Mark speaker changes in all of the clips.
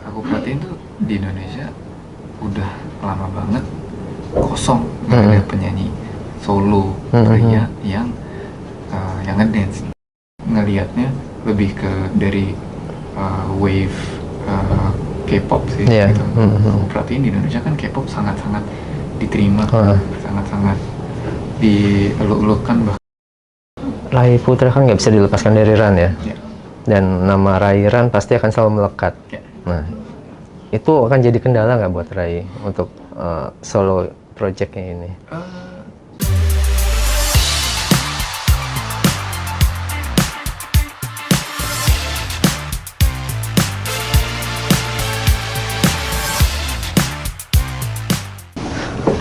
Speaker 1: aku perhatiin tuh di Indonesia udah lama banget kosong, nggak ada penyanyi solo pria yang ngedance. Ngelihatnya lebih ke dari wave K-pop sih gitu. Aku perhatiin di Indonesia kan K-pop sangat-sangat diterima, sangat-sangat dieluk-elukan.
Speaker 2: Rai Putra kan nggak bisa dilepaskan dari Ran ya. Dan nama Rai Ran pasti akan selalu melekat. Nah, itu akan jadi kendala nggak buat Rai untuk solo projectnya ini?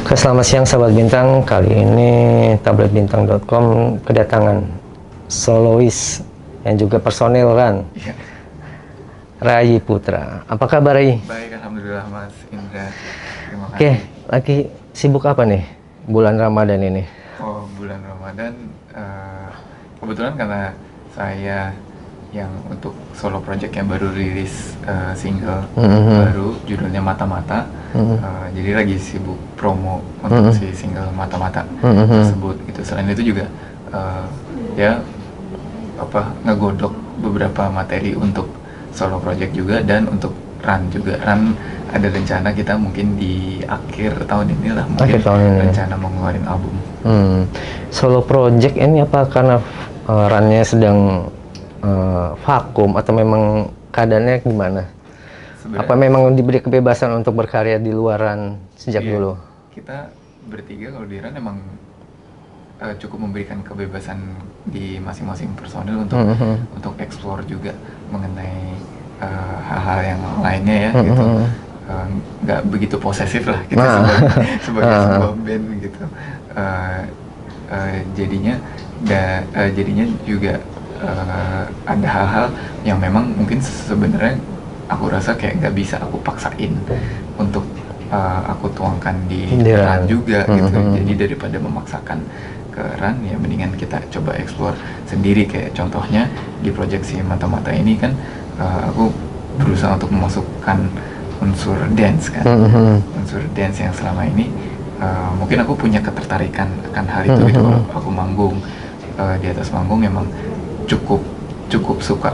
Speaker 2: Selamat siang sahabat bintang, kali ini tabletbintang.com kedatangan solois yang juga personil Ran, Rai Putra. Apa kabar Rai?
Speaker 1: Baik, alhamdulillah Mas Indra. Terima kasih.
Speaker 2: Oke, lagi sibuk apa nih bulan Ramadan ini?
Speaker 1: Oh, bulan Ramadan kebetulan karena saya yang untuk solo project yang baru rilis single baru judulnya Mata-Mata, jadi lagi sibuk promo untuk si single Mata-Mata tersebut gitu. Selain itu juga ya ngegodok beberapa materi untuk solo project juga, dan untuk Ran juga. Ran ada rencana kita mungkin di akhir tahun ini lah mungkin rencana mau ngeluarin album.
Speaker 2: Solo project ini apa karena Rannya sedang vakum atau memang keadaannya gimana? Sebenarnya, apa memang diberi kebebasan untuk berkarya di luaran sejak dulu?
Speaker 1: Kita bertiga kalau di Ran emang cukup memberikan kebebasan di masing-masing personil untuk explore juga mengenai hal-hal yang lainnya ya gitu. Nggak begitu posesif lah kita sebagai sebuah band gitu. Jadinya juga ada hal-hal yang memang mungkin sebenarnya aku rasa kayak nggak bisa aku paksain untuk aku tuangkan di Ran juga gitu. Jadi daripada memaksakan ke Ran, ya mendingan kita coba explore sendiri. Kayak contohnya di project si Mata-Mata ini kan aku berusaha untuk memasukkan unsur dance kan, unsur dance yang selama ini mungkin aku punya ketertarikan akan hal itu gitu. Kalau aku manggung di atas panggung emang cukup suka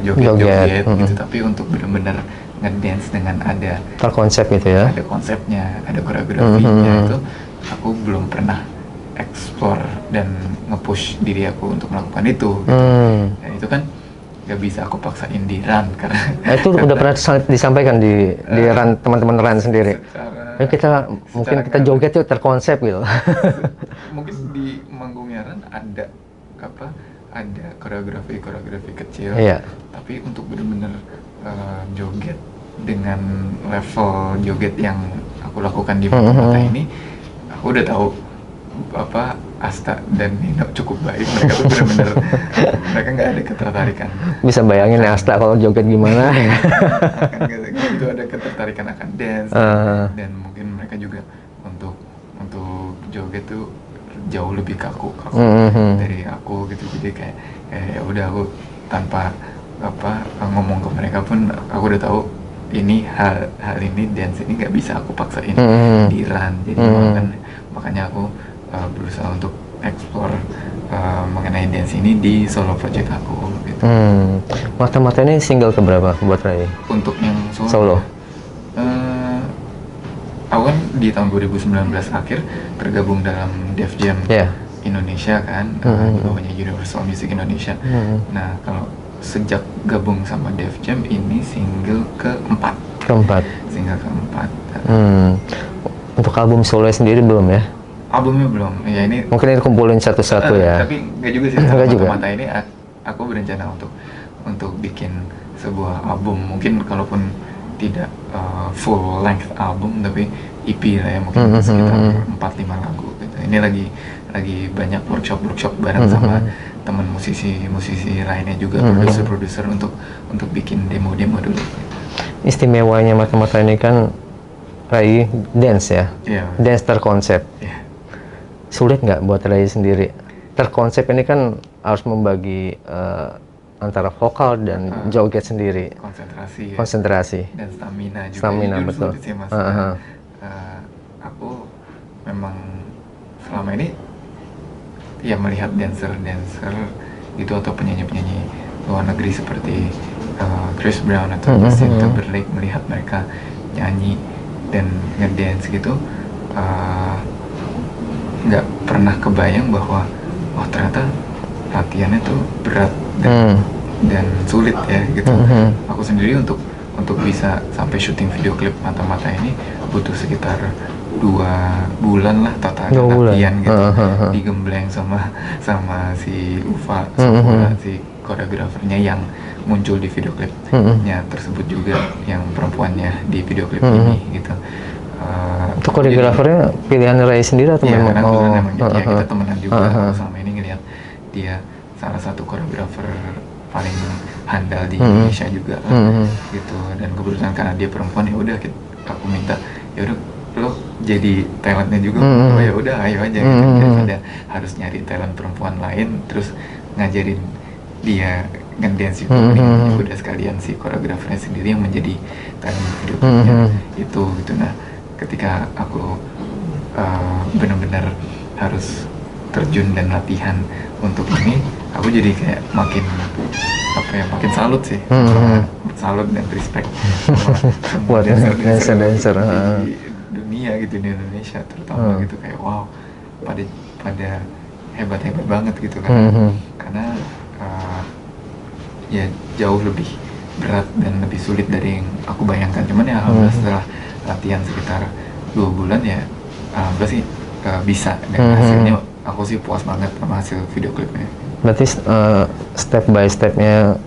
Speaker 1: joget-joget gitu, tapi untuk benar-benar ngedance dengan ada
Speaker 2: terkonsep gitu ya,
Speaker 1: ada konsepnya, ada koreografinya, itu aku belum pernah explore dan nge-push diri aku untuk melakukan itu gitu. Dan itu kan gak bisa aku paksain di Ran karena
Speaker 2: itu udah pernah disampaikan di Ran, teman-teman Ran sendiri. Kita joget tuh terkonsep gitu.
Speaker 1: Mungkin di manggungnya Ran ada koreografi kecil, tapi untuk benar-benar joget dengan level joget yang aku lakukan di Mata-Mata ini, aku udah tahu Asta dan Nino cukup baik. Mereka tuh benar-benar mereka nggak ada ketertarikan.
Speaker 2: Bisa bayangin ya Asta kalau joget gimana?
Speaker 1: Itu ada ketertarikan akan dance, dan mungkin mereka juga untuk joget tuh jauh lebih kaku dari aku gitu. Jadi kayak ya udah, aku tanpa ngomong ke mereka pun aku udah tahu ini hal ini, dance ini nggak bisa aku paksain di Ran. Jadi makanya aku berusaha untuk explore mengenai dance ini di solo project aku gitu.
Speaker 2: Mata-Mata ini single keberapa buat Rai?
Speaker 1: Untuk yang solo? Aku kan di tahun 2019 akhir tergabung dalam Def Jam Indonesia kan, di bawahnya Universal Music Indonesia. Nah, kalau sejak gabung sama Def Jam ini single keempat. Single keempat.
Speaker 2: Untuk album solo sendiri belum ya?
Speaker 1: Albumnya belum. Ya ini
Speaker 2: mungkin ini kumpulin satu-satu ya.
Speaker 1: Tapi nggak juga sih. Mata-Mata ini aku berencana untuk bikin sebuah album. Mungkin kalaupun tidak full length album, tapi EP lah ya, mungkin sekitar 4-5 lagu gitu. Ini lagi banyak workshop bareng sama teman musisi lainnya juga, produser untuk bikin demo dulu gitu.
Speaker 2: Istimewanya Mata-Mata ini kan Rai dance ya, dance terkonsep. Sulit nggak buat Rai sendiri? Terkonsep ini kan harus membagi antara vokal dan joget sendiri.
Speaker 1: Konsentrasi ya.
Speaker 2: Konsentrasi.
Speaker 1: Dan stamina juga.
Speaker 2: Stamina,
Speaker 1: Jujur
Speaker 2: betul.
Speaker 1: sulit sih Mas. Aku memang selama ini ya melihat dancer itu atau penyanyi luar negeri seperti Chris Brown atau Justin Timberlake, melihat mereka nyanyi dan ngedance gitu, nggak pernah kebayang bahwa ternyata latihannya tuh berat dan sulit ya gitu. Aku sendiri untuk bisa sampai syuting video klip Mata-Mata ini butuh sekitar 2 bulan lah total latihan gitu, digembleng sama si Ufa Sakura, si koreografernya yang muncul di video klipnya tersebut juga, yang perempuannya di video klip ini gitu.
Speaker 2: Itu koreografernya pilihan Rai sendiri atau
Speaker 1: ya,
Speaker 2: memang?
Speaker 1: Ya, kita temenan juga. Aku selama ini ngeliat dia salah satu koreografer paling handal di Indonesia juga gitu, dan kebetulan karena dia perempuan ya udah aku minta ya udah lo jadi talentnya juga, ya udah ayo aja gitu, daripada harus nyari talent perempuan lain terus ngajarin dia ngedance itu, udah sekalian si koreografernya sendiri yang menjadi talent video klipnya itu gitu. Nah ketika aku benar-benar harus terjun dan latihan untuk ini, aku jadi kayak makin makin salut sih, salut dan respect sama dancer di dunia gitu, di Indonesia terutama gitu, kayak wow pada hebat banget gitu kan. Karena ya jauh lebih berat dan lebih sulit dari yang aku bayangkan. Cuman ya alhamdulillah setelah latihan sekitar 2 bulan ya alhamdulillah sih bisa, dan hasilnya aku sih puas banget sama hasil video klipnya.
Speaker 2: Berarti step by stepnya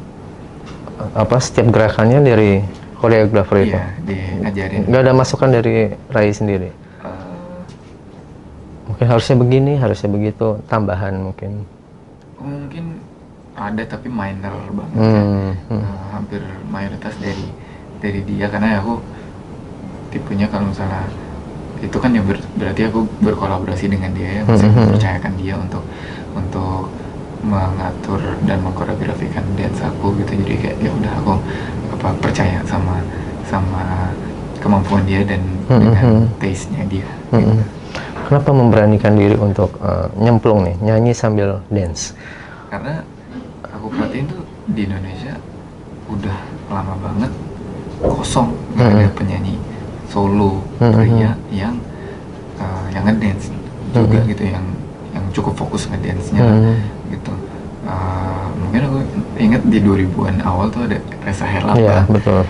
Speaker 2: setiap gerakannya dari koreografer itu?
Speaker 1: Iya, diajarin.
Speaker 2: Nggak ada masukan dari Rai sendiri? Mungkin harusnya begini, harusnya begitu, tambahan mungkin
Speaker 1: ada, tapi minor banget ya. Hampir mayoritas dari dia, karena aku tipenya kalau misalnya itu kan ya berarti aku berkolaborasi dengan dia ya, masih mempercayakan dia untuk mengatur dan mengkoreografikan dance aku gitu. Jadi kayak ya udah aku percaya sama kemampuan dia dan dengan taste-nya dia gitu.
Speaker 2: Kenapa memberanikan diri untuk nyemplung nih, nyanyi sambil dance?
Speaker 1: Karena aku perhatiin tuh di Indonesia udah lama banget kosong, nggak ada penyanyi solo pria yang ngedance juga gitu, yang cukup fokus ngedance-nya gitu. Mungkin aku inget di 2000-an awal tuh ada Reza Helapa.
Speaker 2: Iya, betul.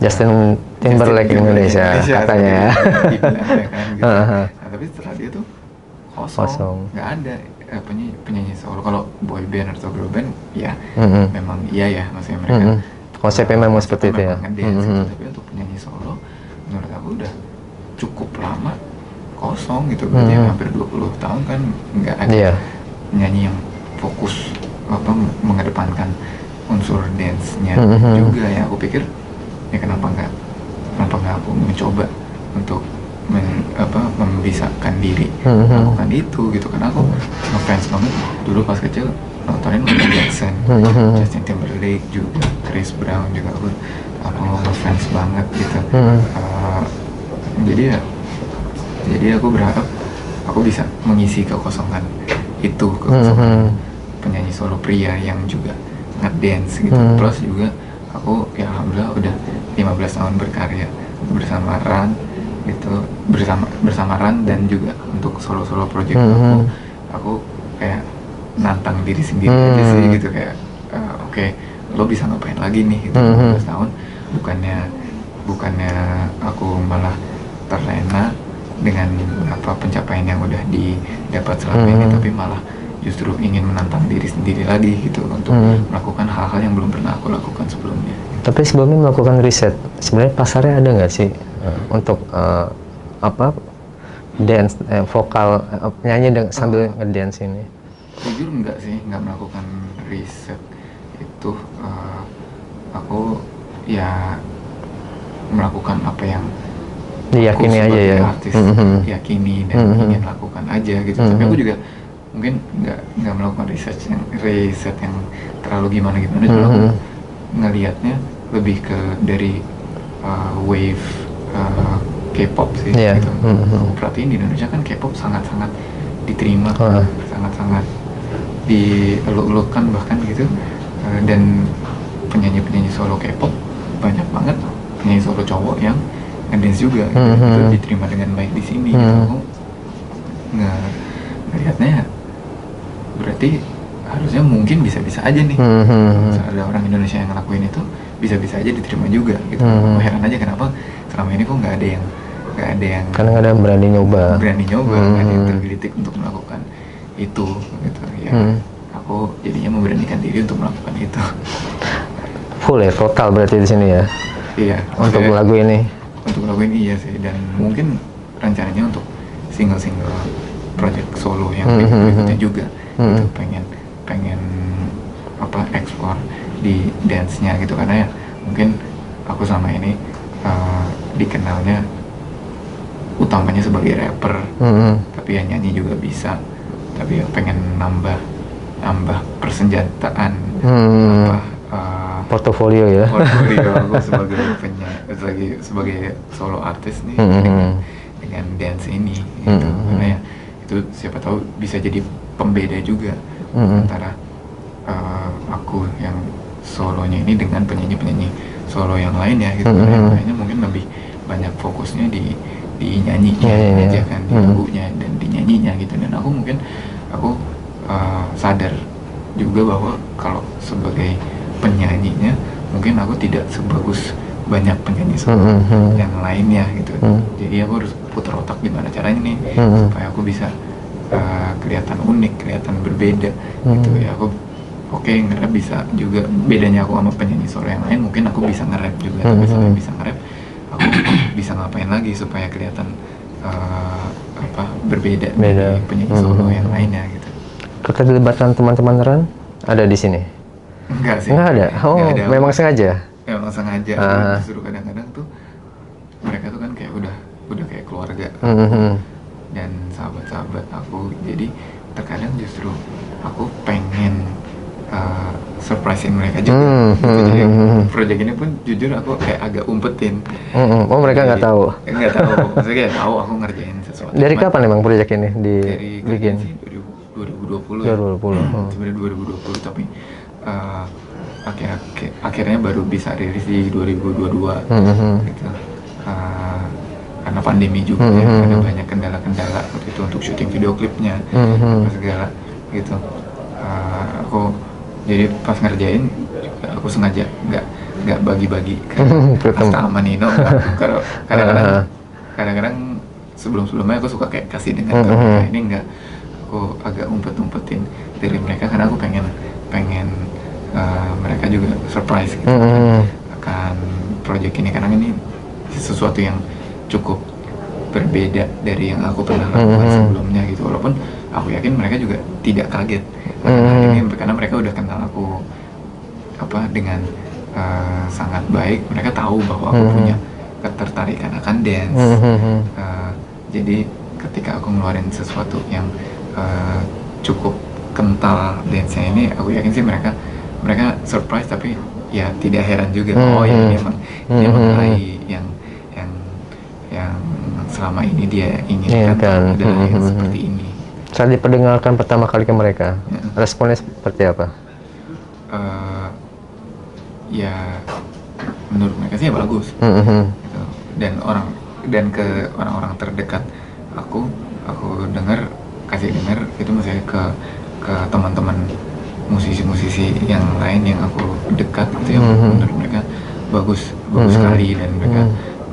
Speaker 2: Justin Timberlake Indonesia katanya ya.
Speaker 1: Kan, gitu. Nah, tapi setelah dia tuh kosong. Nggak ada penyanyi solo. Kalau boy band atau girl band ya memang iya ya, maksudnya mereka
Speaker 2: konsepnya memang seperti itu ya.
Speaker 1: Ngedance gitu. Tapi untuk penyanyi solo menurut aku udah cukup lama kosong gitu, berarti hampir 20 tahun kan nggak ada penyanyi yang fokus mengedepankan unsur dance-nya juga ya. Aku pikir ya kenapa nggak aku mencoba untuk membisakan diri melakukan itu gitu, karena aku ngefans banget dulu pas kecil nontonin Michael Jackson, Justin Timberlake juga, Chris Brown juga aku ngefans banget gitu. Jadi aku berharap aku bisa mengisi kekosongan itu, kekosongan penyanyi solo pria yang juga ngedance gitu. Plus juga aku ya alhamdulillah udah 15 tahun berkarya bersama Ran gitu, bersama Ran, dan juga untuk solo project aku kayak nantang diri sendiri aja sih gitu, kayak oke, lo bisa ngapain lagi nih gitu. 15 tahun bukannya aku malah terlena dengan pencapaian yang udah didapat selama ini, tapi malah justru ingin menantang diri sendiri lagi gitu untuk melakukan hal-hal yang belum pernah aku lakukan sebelumnya.
Speaker 2: Tapi sebelumnya melakukan riset, sebenarnya pasarnya ada nggak sih untuk dance, vokal, nyanyi sambil ngedance ini?
Speaker 1: Jujur enggak sih, nggak melakukan riset itu. Aku ya melakukan apa yang
Speaker 2: diyakini aja ya,
Speaker 1: artis yakini dan ingin lakukan aja gitu. Tapi aku juga mungkin nggak melakukan riset yang terlalu gimana cuma aku ngelihatnya lebih ke dari wave K-pop sih gitu. Aku perhatiin di Indonesia kan K-pop sangat-sangat diterima, sangat-sangat dieluk-elukan bahkan gitu. Dan penyanyi-penyanyi solo K-pop banyak banget, penyanyi solo cowok yang ngedance juga gitu. Itu diterima dengan baik di sini gitu. Aku ngelihatnya berarti harusnya mungkin bisa-bisa aja nih. Ada orang Indonesia yang ngelakuin itu bisa-bisa aja diterima juga gitu. Aku heran aja kenapa selama ini kok nggak ada yang
Speaker 2: karena nggak ada yang berani nyoba,
Speaker 1: nggak ada yang tergelitik untuk melakukan itu gitu ya. Aku jadinya memberanikan diri untuk melakukan itu.
Speaker 2: Full ya, total berarti di sini ya.
Speaker 1: Iya.
Speaker 2: Untuk lagu ini.
Speaker 1: Untuk lagu ini iya sih, dan mungkin rencananya untuk single project solo yang berikutnya juga. Itu pengen apa explore di dance-nya gitu, karena ya mungkin aku sama ini dikenalnya utamanya sebagai rapper, tapi ya nyanyi juga bisa, tapi ya pengen nambah persenjataan
Speaker 2: portofolio ya.
Speaker 1: Portofolio aku sebagai solo artis nih dengan dance ini gitu. Karena ya itu siapa tahu bisa jadi pembeda juga antara aku yang solonya ini dengan penyanyi solo yang lain ya gitu. Yang lainnya mungkin lebih banyak fokusnya di nyanyinya aja kan, di lagunya dan di nyanyinya gitu. Dan aku sadar juga bahwa kalau sebagai penyanyinya mungkin aku tidak sebagus banyak penyanyi solo yang lainnya gitu. Jadi aku harus putar otak gimana caranya nih supaya aku bisa kelihatan unik, kelihatan berbeda gitu ya. Aku nge-rap bisa juga, bedanya aku sama penyanyi solo yang lain mungkin aku bisa nge-rap juga, tapi selain bisa nge-rap aku bisa ngapain lagi supaya kelihatan berbeda dari penyanyi solo yang lainnya gitu.
Speaker 2: Keterlibatan teman-teman Ran ada di sini?
Speaker 1: Enggak sih.
Speaker 2: Enggak ada. Oh,
Speaker 1: enggak ada.
Speaker 2: Memang sengaja.
Speaker 1: Memang sengaja. Justru kadang-kadang tuh mereka tuh kan kayak udah kayak keluarga dan sahabat-sahabat aku. Jadi terkadang justru aku pengen surprisein mereka juga. Jadi proyek ini pun jujur aku kayak agak umpetin.
Speaker 2: Oh, mereka nggak tahu?
Speaker 1: Nggak tahu. Maksudnya kayak tahu aku ngerjain sesuatu.
Speaker 2: Dari kapan emang proyek ini
Speaker 1: dibikin? Dari 2020.
Speaker 2: 2020.
Speaker 1: Sebenarnya 2020, tapi akhirnya baru bisa rilis di 2022 gitu. Karena pandemi juga ya, ada banyak kendala-kendala waktu itu untuk syuting video klipnya, segala gitu. Aku jadi pas ngerjain juga aku sengaja nggak bagi-bagi ke Asta sama Nino. Kalau kadang-kadang sebelumnya aku suka kayak kasih dengan mereka, ini enggak, aku agak umpetin dari mereka karena aku pengen mereka juga surprise gitu akan project ini, karena ini sesuatu yang cukup berbeda dari yang aku pernah lakukan sebelumnya gitu. Walaupun aku yakin mereka juga tidak kaget karena mereka udah kenal aku dengan sangat baik. Mereka tahu bahwa aku punya ketertarikan akan dance. Jadi ketika aku ngeluarin sesuatu yang cukup kental dance-nya ini, aku yakin sih mereka surprise, tapi ya tidak heran juga. Oh ya, ini emang raih yang selama ini dia inginkan adalah yang seperti ini.
Speaker 2: Saat diperdengarkan pertama kali ke mereka, responnya seperti apa?
Speaker 1: Ya menurut mereka sih ya bagus. Gitu. Dan ke orang-orang terdekat aku kasih dengar itu, misalnya ke teman-teman musisi-musisi yang lain yang aku dekat gitu, yang menurut mereka bagus sekali, dan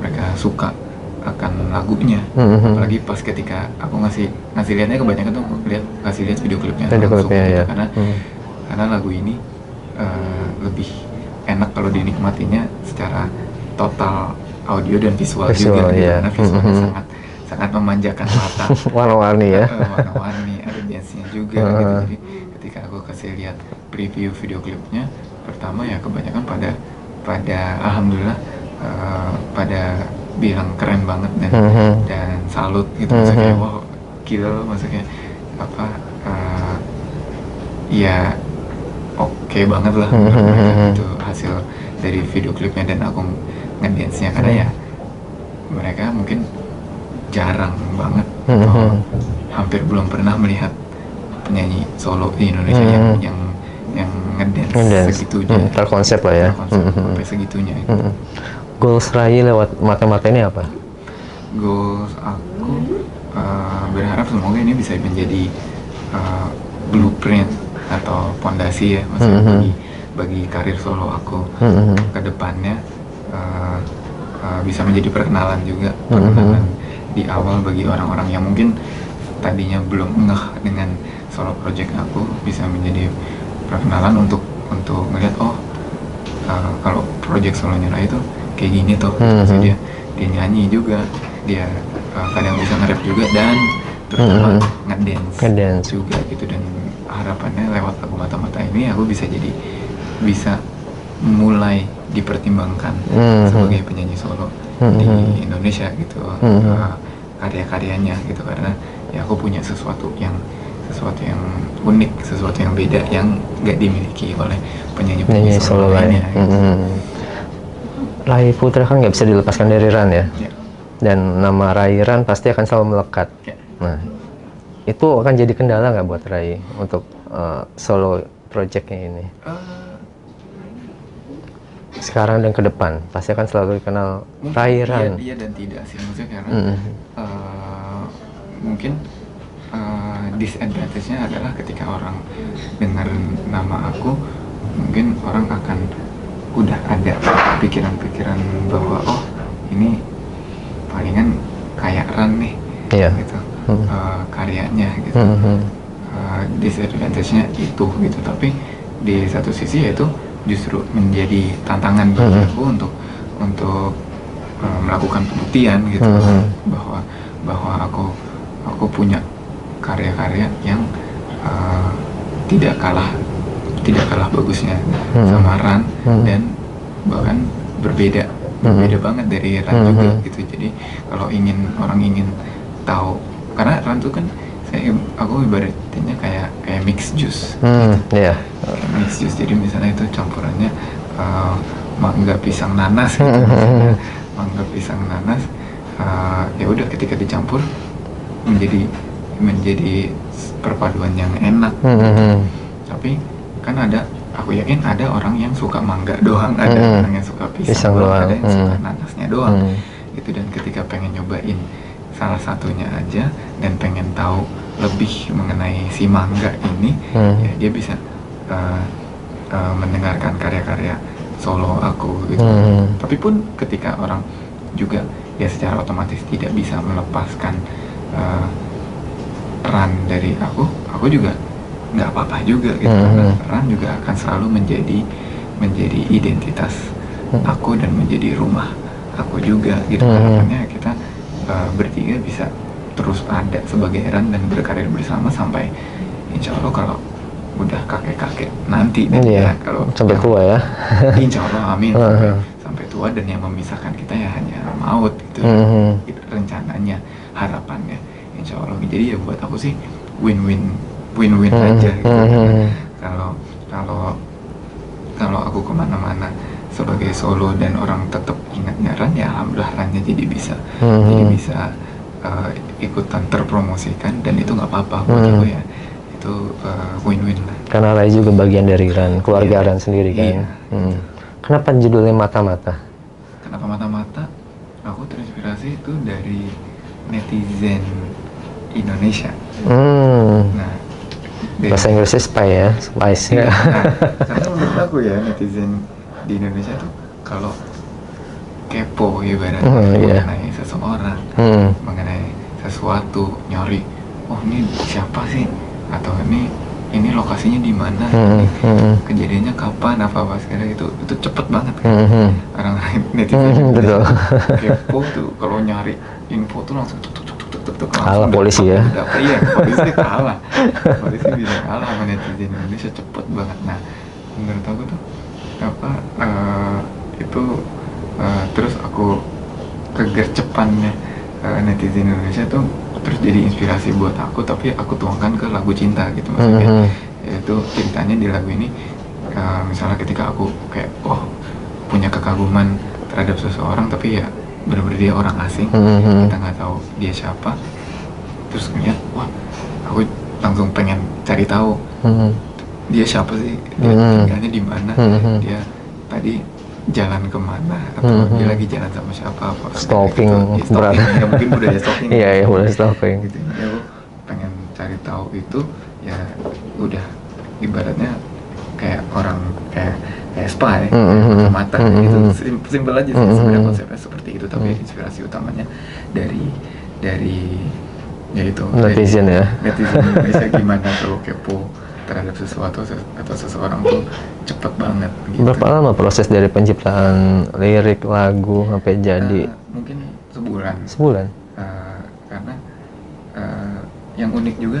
Speaker 1: mereka suka akan lagunya. Apalagi pas ketika aku ngasih lihatnya, kebanyakan tuh ngasih lihat video klipnya langsung gitu. Karena lagu ini lebih enak kalau dinikmatinya secara total, audio dan visual juga gitu. Karena visualnya sangat memanjakan mata.
Speaker 2: Warna-warni ya.
Speaker 1: Warna-warni, ada dance-nya juga gitu. Jadi ketika aku kasih lihat preview video klipnya pertama, ya kebanyakan pada alhamdulillah pada bilang keren banget dan salut gitu. Maksudnya wow, gila, maksudnya ya oke banget lah menurut mereka itu hasil dari video klipnya dan aku ngedance-nya, karena ya mereka mungkin jarang banget atau hampir belum pernah melihat penyanyi solo di Indonesia yang ngedance segitunya,
Speaker 2: terkonsep lah ya,
Speaker 1: terkonsep sampai segitunya.
Speaker 2: Goals Rai lewat mata-mata ini apa?
Speaker 1: Goals aku berharap semoga ini bisa menjadi blueprint atau fondasi ya, maksudnya bagi karir solo aku ke depannya, bisa menjadi perkenalan juga, perkenalan di awal bagi orang-orang yang mungkin tadinya belum ngeh dengan solo project aku, bisa menjadi perkenalan untuk ngeliat kalau project solonya Rai itu kayak gini tuh. Maksudnya dia nyanyi juga, dia kadang bisa nge-rap juga, dan terutama ngedance juga gitu. Dan harapannya lewat lagu Mata-Mata ini aku bisa mulai dipertimbangkan sebagai penyanyi solo di Indonesia gitu, karya-karyanya gitu, karena ya aku punya sesuatu yang unik, sesuatu yang beda yang gak dimiliki oleh penyanyi solo lainnya gitu.
Speaker 2: Rai Putra kan nggak bisa dilepaskan dari Ran ya, dan nama Rai Ran pasti akan selalu melekat. Nah, itu akan jadi kendala nggak buat Rai untuk solo projectnya ini? Sekarang dan ke depan pasti akan selalu dikenal Rai Ran.
Speaker 1: Iya dan tidak sih, maksudnya karena mungkin disadvantage-nya adalah ketika orang dengar nama aku, mungkin orang akan udah ada pikiran-pikiran bahwa ini palingan kayak Ran nih, gitu, karyanya gitu. Disadvantage-nya itu gitu, tapi di satu sisi yaitu justru menjadi tantangan bagi aku untuk melakukan pembuktian gitu, bahwa aku punya karya-karya yang tidak kalah bagusnya sama Ran, dan bahkan berbeda banget dari Ran juga gitu. Jadi kalau orang ingin tahu, karena Ran tuh kan aku ibaratnya kayak mix juice gitu. Mix juice, jadi misalnya itu campurannya mangga pisang nanas gitu, mangga pisang nanas, ya udah ketika dicampur menjadi perpaduan yang enak. Tapi kan aku yakin ada orang yang suka mangga doang, ada orang yang suka pisang doang, ada yang suka nanasnya doang gitu. Dan ketika pengen nyobain salah satunya aja dan pengen tahu lebih mengenai si mangga ini, ya dia bisa mendengarkan karya-karya solo aku gitu. Tapi pun ketika orang juga ya secara otomatis tidak bisa melepaskan Ran dari aku juga nggak apa-apa juga gitu, karena Ran juga akan selalu menjadi identitas aku dan menjadi rumah aku juga gitu. Harapannya kita bertiga bisa terus ada sebagai Ran dan berkarir bersama sampai insya Allah kalau udah kakek-kakek nanti, dan kalau
Speaker 2: sampai tua ya.
Speaker 1: Insya Allah amin, sampai tua, dan yang memisahkan kita ya hanya maut gitu, gitu rencananya, harapannya insya Allah. Jadi ya buat aku sih win-win aja gitu. Kalau aku kemana-mana sebagai solo dan orang tetap ingatnya Ran, ya alhamdulillah Rannya jadi bisa ikutan terpromosikan, dan itu nggak apa-apa buat aku ya, itu win-win lah.
Speaker 2: Karena Rai juga bagian dari Ran, keluarga Ran sendiri kan. Kenapa judulnya Mata-Mata?
Speaker 1: Kenapa Mata-Mata? Aku terinspirasi itu dari netizen Indonesia. Nah,
Speaker 2: bahasa Inggrisnya spice ya.
Speaker 1: Nah, karena menurut aku ya netizen di Indonesia tuh kalau kepo ibaratnya mengenai seseorang, mengenai sesuatu, nyari ini siapa sih, atau ini lokasinya di mana, kejadiannya kapan, apa segala itu cepet banget kan. Orang netizen kepo tuh kalau nyari info tuh langsung
Speaker 2: kalah polisi ya.
Speaker 1: Iya, polisi kalah. Polisi bisa kalah sama netizen Indonesia, cepet banget. Nah, menurut aku tuh itu terus aku kegercepannya netizen Indonesia tuh terus jadi inspirasi buat aku, tapi aku tuangkan ke lagu cinta gitu. Maksudnya yaitu ceritanya di lagu ini misalnya ketika aku kayak punya kekaguman terhadap seseorang tapi ya benar-benar dia orang asing, kita nggak tahu dia siapa, terus ngeliat wah aku langsung pengen cari tahu dia siapa sih, dia tinggalnya di mana, dia tadi jalan kemana, atau dia lagi jalan sama siapa, apa
Speaker 2: stalking
Speaker 1: gitu. Ya,
Speaker 2: berat.
Speaker 1: ya mungkin budaya stalking
Speaker 2: Iya budaya stalking
Speaker 1: gitu. Ya aku pengen cari tahu itu, ya udah ibaratnya kayak orang kayak spy, mata gitu, simpel aja sih sebenarnya konsepnya seperti itu, tapi inspirasi utamanya dari ya itu
Speaker 2: netizen ya,
Speaker 1: netizen Indonesia gimana tuh kepo terhadap sesuatu atau seseorang tuh cepet banget gitu.
Speaker 2: Berapa lama proses dari penciptaan lirik lagu sampai jadi?
Speaker 1: Mungkin sebulan karena yang unik juga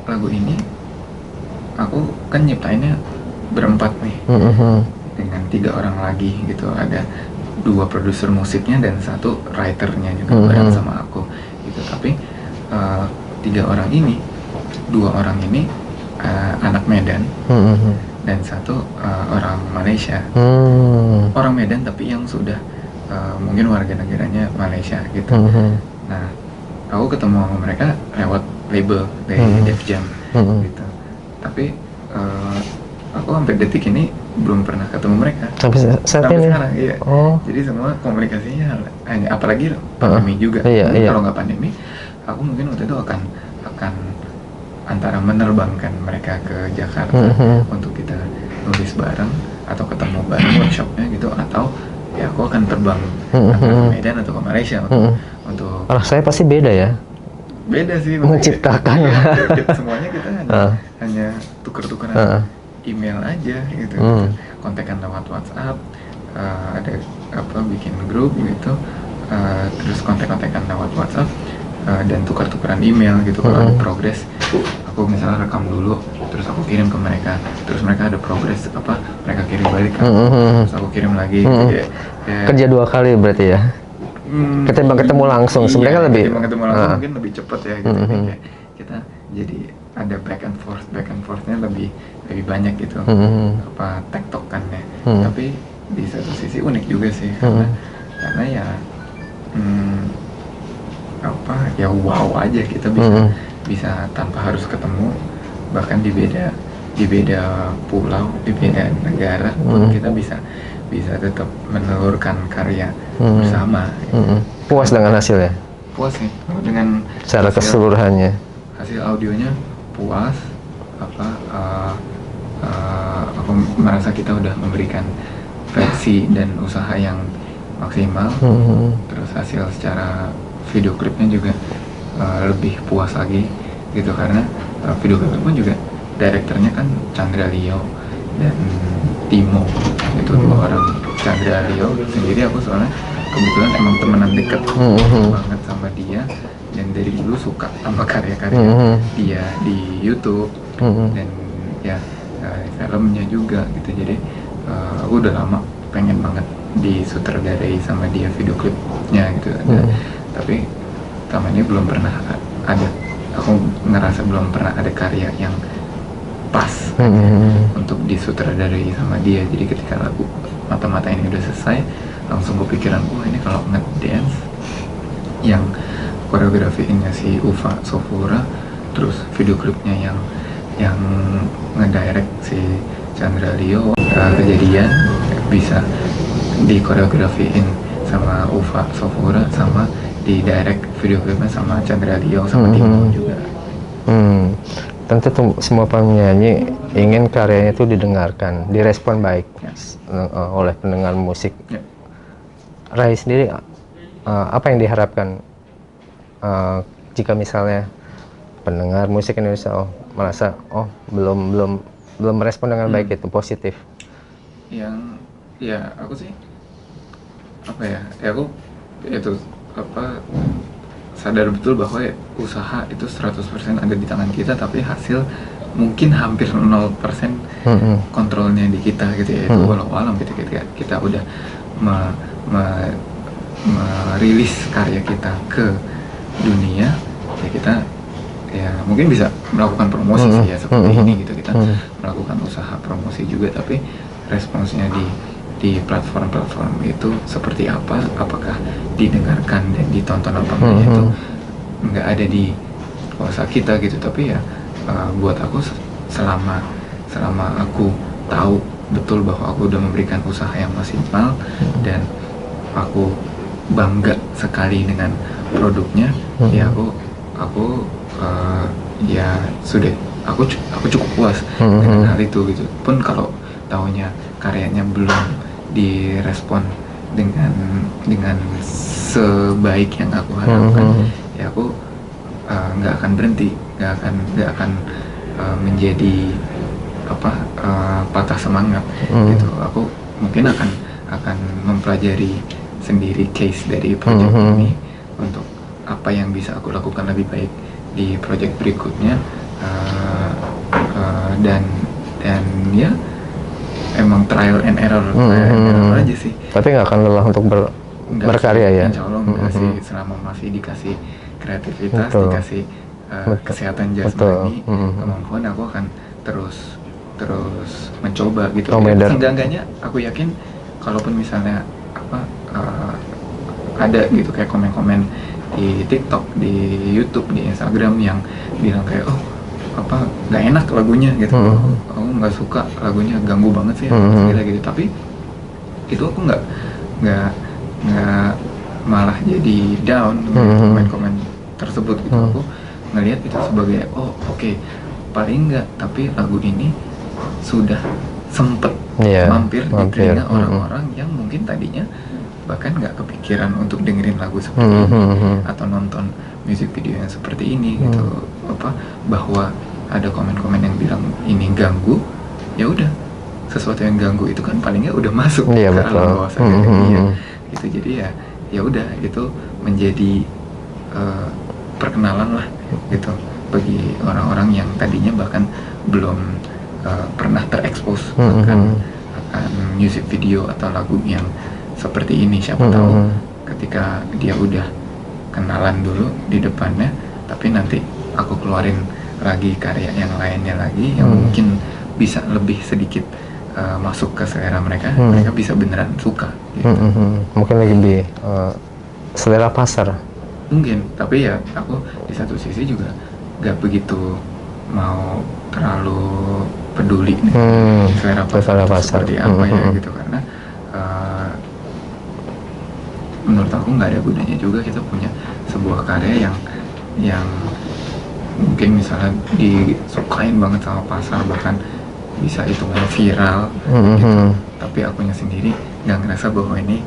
Speaker 1: lagu ini aku kan nyiptainnya berempat nih, dengan 3 orang lagi gitu, ada 2 produser musiknya dan 1 writernya juga bareng sama aku gitu. Tapi 3 orang ini, 2 orang ini anak Medan dan 1 orang Malaysia. Orang Medan tapi yang sudah mungkin warga negaranya Malaysia gitu. Nah, aku ketemu sama mereka lewat label dari Def Jam gitu. Tapi aku sampai detik ini belum pernah ketemu mereka
Speaker 2: sampai
Speaker 1: sekarang. Iya. Jadi semua komunikasinya hanya, apalagi pandemi juga. Kalau nggak pandemi, aku mungkin waktu itu akan antara menerbangkan mereka ke Jakarta untuk kita nulis bareng atau ketemu bareng workshopnya gitu, atau ya aku akan terbang ke Medan atau ke Malaysia untuk
Speaker 2: rasanya pasti beda ya,
Speaker 1: beda sih
Speaker 2: menciptakan
Speaker 1: semuanya kita hanya tuker-tukeran email aja gitu, kontekan lewat WhatsApp, ada bikin grup gitu, terus kontek-kontekan lewat WhatsApp dan tukar-tukaran email gitu. Kalau ada progres aku misalnya rekam dulu, terus aku kirim ke mereka, terus mereka ada progres mereka kirim balik kan, terus aku kirim lagi gitu,
Speaker 2: kerja 2 kali berarti ya. Ketimbang ketemu langsung, sebenarnya lebih
Speaker 1: ketemu langsung mungkin lebih cepet ya gitu. Kayak kita jadi ada back and forthnya lebih banyak gitu, tektokannya. Tapi di satu sisi unik juga sih, karena ya ya wow aja kita bisa tanpa harus ketemu, bahkan di beda pulau, di beda negara pun kita bisa tetap menelurkan karya bersama.
Speaker 2: Puas dengan hasilnya?
Speaker 1: Puas sih dengan
Speaker 2: secara keseluruhannya.
Speaker 1: Hasil audionya puas. Aku merasa kita udah memberikan versi dan usaha yang maksimal. Terus hasil secara video klipnya juga lebih puas lagi gitu, karena video klip pun juga direkturnya kan Chandra Leo dan Timo, itu 2 orang. Chandra Leo sendiri aku soalnya kebetulan emang temenan deket banget sama dia, dan dari dulu suka sama karya-karya dia di YouTube dan ya filmnya juga gitu. Jadi aku udah lama pengen banget disutradarai sama dia video klipnya gitu. Tapi selama ini belum pernah ada, aku ngerasa belum pernah ada karya yang pas untuk disutradarai sama dia. Jadi ketika lagu Mata-Mata ini udah selesai, langsung kepikiran, ini kalau ngedance yang koreografinya si Ufa Sofura, terus video klipnya yang ngedirect si Chandra Leo, kejadian bisa dikoreografiin sama Ufa Sofura, sama di direct video klipnya sama Chandra Leo sama Timo juga.
Speaker 2: Tentu semua penyanyi ingin karyanya itu didengarkan, direspon baik oleh pendengar musik. Rai sendiri apa yang diharapkan jika misalnya pendengar musik Indonesia merasa belum merespon dengan baik, itu positif?
Speaker 1: Yang ya aku sih aku itu sadar betul bahwa usaha itu 100% ada di tangan kita, tapi hasil mungkin hampir 0% kontrolnya di kita gitu ya. Itu walau alam gitu, kita udah merilis karya kita ke dunia, ya kita ya mungkin bisa melakukan promosi sih ya seperti ini gitu, kita melakukan usaha promosi juga, tapi responsnya di platform-platform itu seperti apa, apakah didengarkan dan ditonton apa enggak, itu nggak ada di kuasa kita gitu. Tapi ya buat aku selama aku tahu betul bahwa aku udah memberikan usaha yang maksimal dan aku bangga sekali dengan produknya, ya aku ya sudah, aku cukup puas dengan hal itu gitu. Pun kalau taunya karyanya belum direspon dengan sebaik yang aku harapkan, ya aku nggak akan berhenti, nggak akan menjadi patah semangat gitu. Aku mungkin akan mempelajari sendiri case dari project ini untuk apa yang bisa aku lakukan lebih baik di project berikutnya, dan ya emang trial and error aja sih.
Speaker 2: Tapi nggak akan lelah untuk berkarya ya?
Speaker 1: Insya Allah enggak sih, selama masih dikasih kreativitas, dikasih kesehatan jasmani, kemampuan, aku akan terus mencoba gitu. Seenggaknya aku yakin kalaupun misalnya ada gitu kayak komen-komen di TikTok, di YouTube, di Instagram yang bilang kayak nggak enak lagunya gitu, aku nggak suka lagunya, ganggu banget sih gitu. Tapi itu aku nggak malah jadi down komen-komen tersebut gitu. Aku ngelihat itu sebagai oke, paling nggak tapi lagu ini sudah sempet mampir di telinga orang-orang yang mungkin tadinya bahkan nggak kepikiran untuk dengerin lagu seperti ini atau nonton music video yang seperti ini gitu. Bahwa ada komen-komen yang bilang ini ganggu, ya udah, sesuatu yang ganggu itu kan palingnya udah masuk ke alam bawah sadar dia gitu. Jadi ya udah, itu menjadi perkenalan lah gitu bagi orang-orang yang tadinya bahkan belum pernah terekspos akan music video atau lagu yang seperti ini. Siapa tahu ketika dia udah kenalan dulu di depannya, tapi nanti aku keluarin lagi karya yang lainnya lagi yang mungkin bisa lebih sedikit masuk ke selera mereka, mereka bisa beneran suka gitu.
Speaker 2: Mungkin lagi di selera pasar
Speaker 1: mungkin. Tapi ya aku di satu sisi juga gak begitu mau terlalu peduli nih selera pasar seperti apa ya gitu, karena menurut aku nggak ada gunanya juga kita punya sebuah karya yang mungkin misalnya disukain banget sama pasar, bahkan bisa hitungan viral gitu, tapi akunya sendiri nggak ngerasa bahwa ini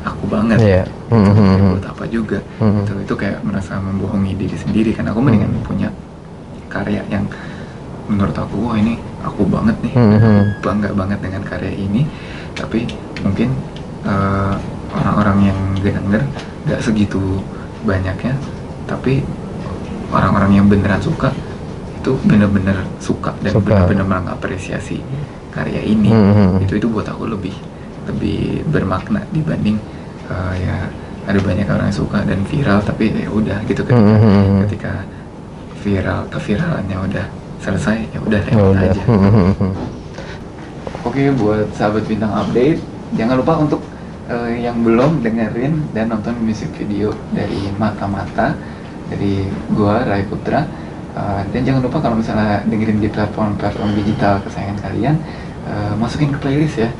Speaker 1: aku banget buat apa juga gitu. Itu kayak merasa membohongi diri sendiri kan. Aku mendingan punya karya yang menurut aku, wah ini aku banget nih, bangga banget dengan karya ini, tapi mungkin orang-orang yang denger gak segitu banyaknya, tapi orang-orang yang beneran suka itu bener-bener suka dan bener-bener mengapresiasi karya ini. Itu buat aku lebih bermakna dibanding ya ada banyak orang yang suka dan viral tapi ya udah gitu, ketika keviralannya udah selesai, ya udah lewat aja. Oke, buat sahabat Bintang Update, jangan lupa untuk yang belum dengerin dan nonton music video dari Mata-Mata dari gua Rai Putra, dan jangan lupa kalau misalnya dengerin di platform digital kesayangan kalian, masukin ke playlist ya,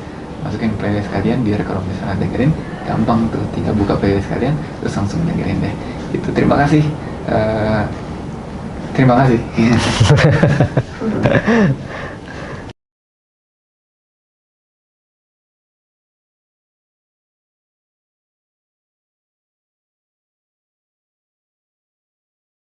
Speaker 1: masukin ke playlist kalian biar kalau misalnya dengerin gampang tuh, tinggal buka playlist kalian terus langsung dengerin deh gitu. Terima kasih.